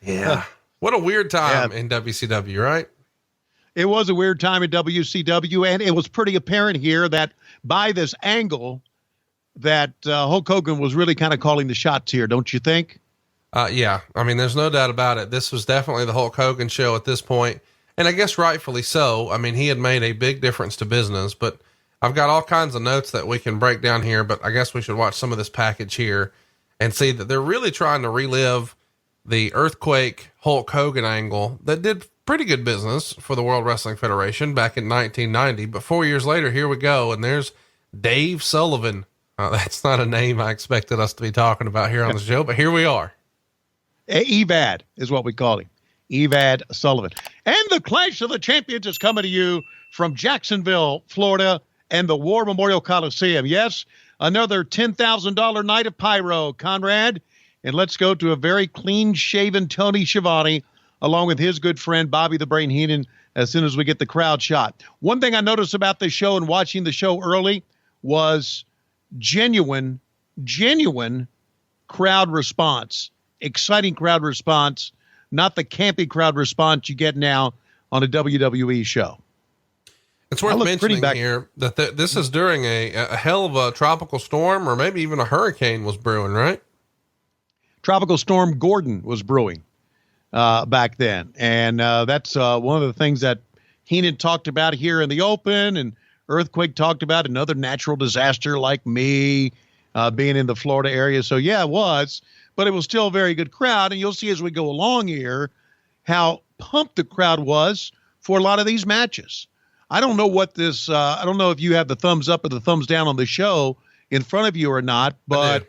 Yeah. What a weird time in WCW, right? It was a weird time in WCW, and it was pretty apparent here that by this angle that Hulk Hogan was really kind of calling the shots here, don't you think? Yeah. I mean, there's no doubt about it. This was definitely the Hulk Hogan show at this point, and I guess rightfully so. I mean, he had made a big difference to business, but I've got all kinds of notes that we can break down here, but I guess we should watch some of this package here and see that they're really trying to relive the Earthquake Hulk Hogan angle that did pretty good business for the World Wrestling Federation back in 1990. But 4 years later, here we go. And there's Dave Sullivan. That's not a name I expected us to be talking about here on the show, but here we are. EVAD is what we call him. EVAD Sullivan. And the Clash of the Champions is coming to you from Jacksonville, Florida, and the War Memorial Coliseum. Yes, another $10,000 night of pyro, Conrad. And let's go to a very clean-shaven Tony Schiavone, along with his good friend Bobby the Brain Heenan, as soon as we get the crowd shot. One thing I noticed about this show and watching the show early was genuine crowd response, exciting crowd response, not the campy crowd response you get now on a WWE show. It's worth mentioning here that this is during a hell of a tropical storm, or maybe even a hurricane was brewing, right? Tropical Storm Gordon was brewing back then. And that's one of the things that Heenan talked about here in the open, and Earthquake talked about another natural disaster like me being in the Florida area. So, yeah, it was, but it was still a very good crowd. And you'll see as we go along here how pumped the crowd was for a lot of these matches. I don't know what this, I don't know if you have the thumbs up or the thumbs down on the show in front of you or not, but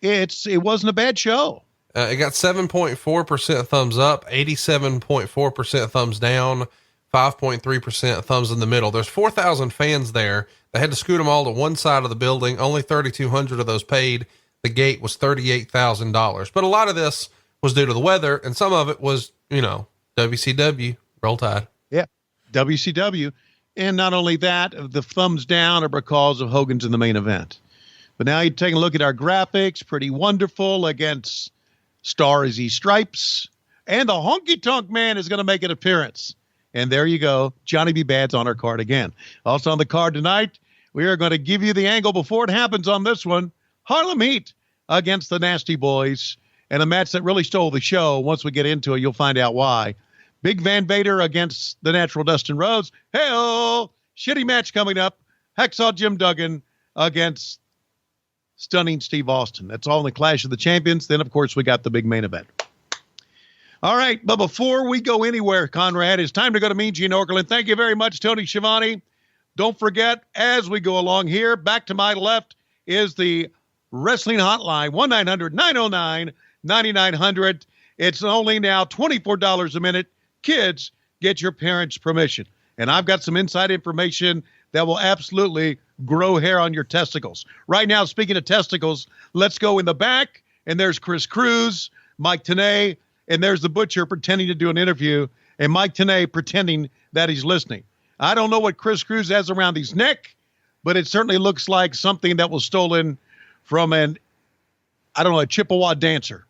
it wasn't a bad show. It got 7.4% thumbs up, 87.4% thumbs down, 5.3% thumbs in the middle. There's 4,000 fans there. They had to scoot them all to one side of the building. Only 3,200 of those paid. The gate was $38,000. But a lot of this was due to the weather, and some of it was, WCW, Roll Tide. Yeah, WCW. And not only that, the thumbs down are because of Hogan's in the main event. But now you take a look at our graphics, pretty wonderful against Star as he stripes. And the Honky Tonk Man is going to make an appearance. And there you go. Johnny B. Bad's on our card again. Also on the card tonight, we are going to give you the angle before it happens on this one. Harlem Heat against the Nasty Boys. And a match that really stole the show. Once we get into it, you'll find out why. Big Van Vader against the Natural Dustin Rhodes. Hey-oh! Shitty match coming up. Hacksaw Jim Duggan against Stunning Steve Austin. That's all in the Clash of the Champions. Then, of course, we got the big main event. All right, but before we go anywhere, Conrad, it's time to go to Mean Gene Okerlund. Thank you very much, Tony Schiavone. Don't forget, as we go along here, back to my left is the Wrestling Hotline, 1-900-909-9900. It's only now $24 a minute. Kids, get your parents' permission. And I've got some inside information that will absolutely grow hair on your testicles. Right now, speaking of testicles, let's go in the back. And there's Chris Cruz, Mike Tenay, and there's the Butcher pretending to do an interview, and Mike Tenay pretending that he's listening. I don't know what Chris Cruz has around his neck, but it certainly looks like something that was stolen from a Chippewa dancer.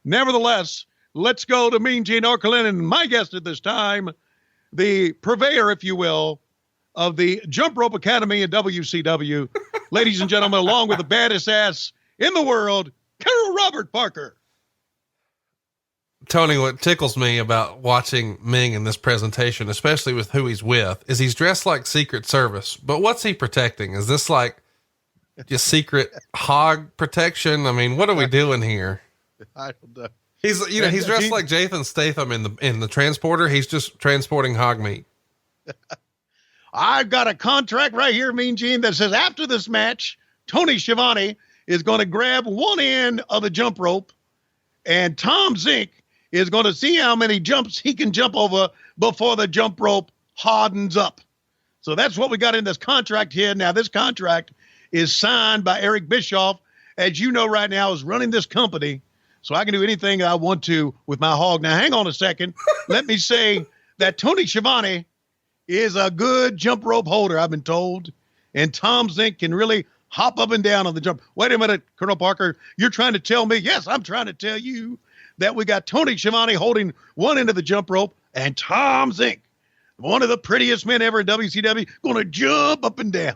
Nevertheless, let's go to Mean Gene Okerlund, and my guest at this time, the purveyor, if you will, of the Jump Rope Academy in WCW. Ladies and gentlemen, along with the baddest ass in the world, Carol Robert Parker. Tony, what tickles me about watching Meng in this presentation, especially with who he's with, is he's dressed like Secret Service. But what's he protecting? Is this like just secret hog protection? I mean, what are we doing here? I don't know. He's dressed like Jason Statham in the transporter. He's just transporting hog meat. I've got a contract right here, Mean Gene, that says after this match, Tony Schiavone is going to grab one end of the jump rope, and Tom Zink is going to see how many jumps he can jump over before the jump rope hardens up. So that's what we got in this contract here. Now, this contract is signed by Eric Bischoff, as you know right now, is running this company. So I can do anything I want to with my hog. Now, hang on a second. Let me say that Tony Schiavone is a good jump rope holder, I've been told. And Tom Zink can really hop up and down on the jump. Wait a minute, Colonel Parker. You're trying to tell me, yes, I'm trying to tell you that we got Tony Schiavone holding one end of the jump rope, and Tom Zink, one of the prettiest men ever in WCW, going to jump up and down.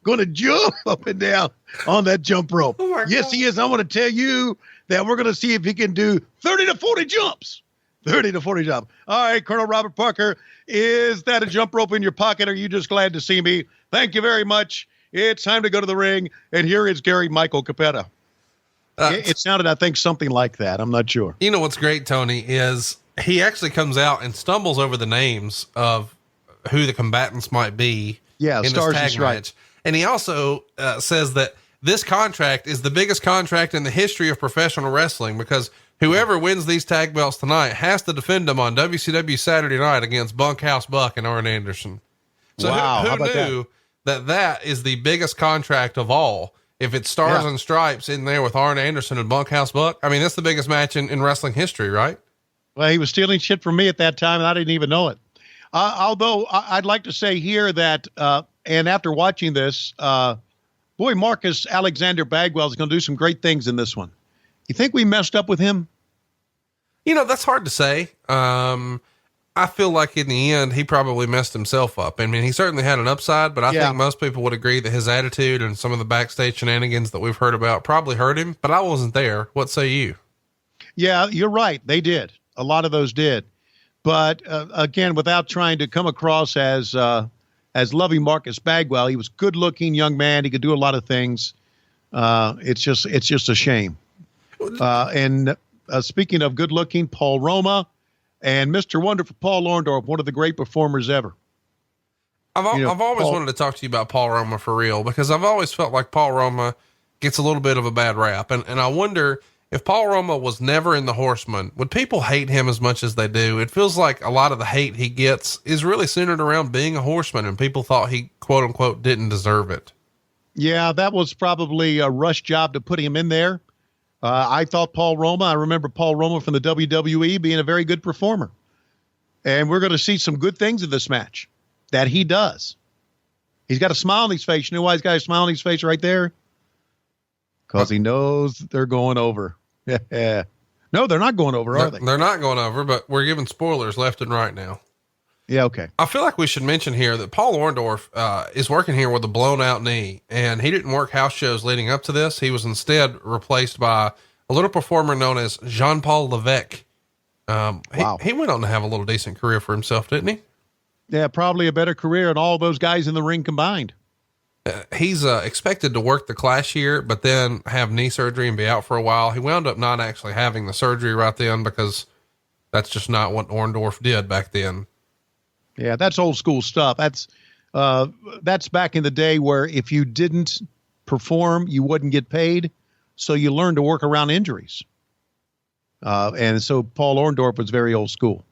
Going to jump up and down on that jump rope. Oh yes, he is. I want to tell you that we're going to see if he can do 30 to 40 jumps. 30 to 40 jumps. All right, Colonel Robert Parker, is that a jump rope in your pocket? Or are you just glad to see me? Thank you very much. It's time to go to the ring. And here is Gary Michael Capetta. It sounded, I think, something like that. I'm not sure. You know what's great, Tony, is he actually comes out and stumbles over the names of who the combatants might be. Yeah, in Stars this tag is match. right. And he also says that this contract is the biggest contract in the history of professional wrestling because whoever wins these tag belts tonight has to defend them on WCW Saturday Night against Bunkhouse Buck and Arn Anderson. So wow, who knew that is the biggest contract of all? If it's Stars and Stripes in there with Arn Anderson and Bunkhouse Buck, I mean, that's the biggest match in wrestling history, right? Well, he was stealing shit from me at that time, and I didn't even know it. Although I'd like to say here that, and after watching this, boy, Marcus Alexander Bagwell is going to do some great things in this one. You think we messed up with him? You know, that's hard to say. I feel like in the end, he probably messed himself up. I mean, he certainly had an upside, but I think most people would agree that his attitude and some of the backstage shenanigans that we've heard about probably hurt him, but I wasn't there. What say you? Yeah, you're right. They did. A lot of those did. But again, without trying to come across as loving Marcus Bagwell, he was good looking young man. He could do a lot of things. It's just a shame. And speaking of good looking, Paul Roma and Mr. Wonderful Paul Orndorff, one of the great performers ever. I've always wanted to talk to you about Paul Roma for real, because I've always felt like Paul Roma gets a little bit of a bad rap. And I wonder if Paul Roma was never in the Horsemen, would people hate him as much as they do? It feels like a lot of the hate he gets is really centered around being a Horseman, and people thought he, quote unquote, didn't deserve it. Yeah, that was probably a rush job to put him in there. I thought I remember Paul Roma from the WWE being a very good performer. And we're going to see some good things in this match that he does. He's got a smile on his face. You know why he's got a smile on his face right there? Because he knows they're going over. Yeah. No, they're not going over, are they? They're not going over, but we're giving spoilers left and right now. Yeah, okay. I feel like we should mention here that Paul Orndorff is working here with a blown out knee, and he didn't work house shows leading up to this. He was instead replaced by a little performer known as Jean-Paul Levesque. Wow. He went on to have a little decent career for himself, didn't he? Yeah, probably a better career than all those guys in the ring combined. He's expected to work the Clash here, but then have knee surgery and be out for a while. He wound up not actually having the surgery right then because that's just not what Orndorff did back then. Yeah, that's old school stuff. That's back in the day where if you didn't perform, you wouldn't get paid. So you learn to work around injuries. And so Paul Orndorff was very old school.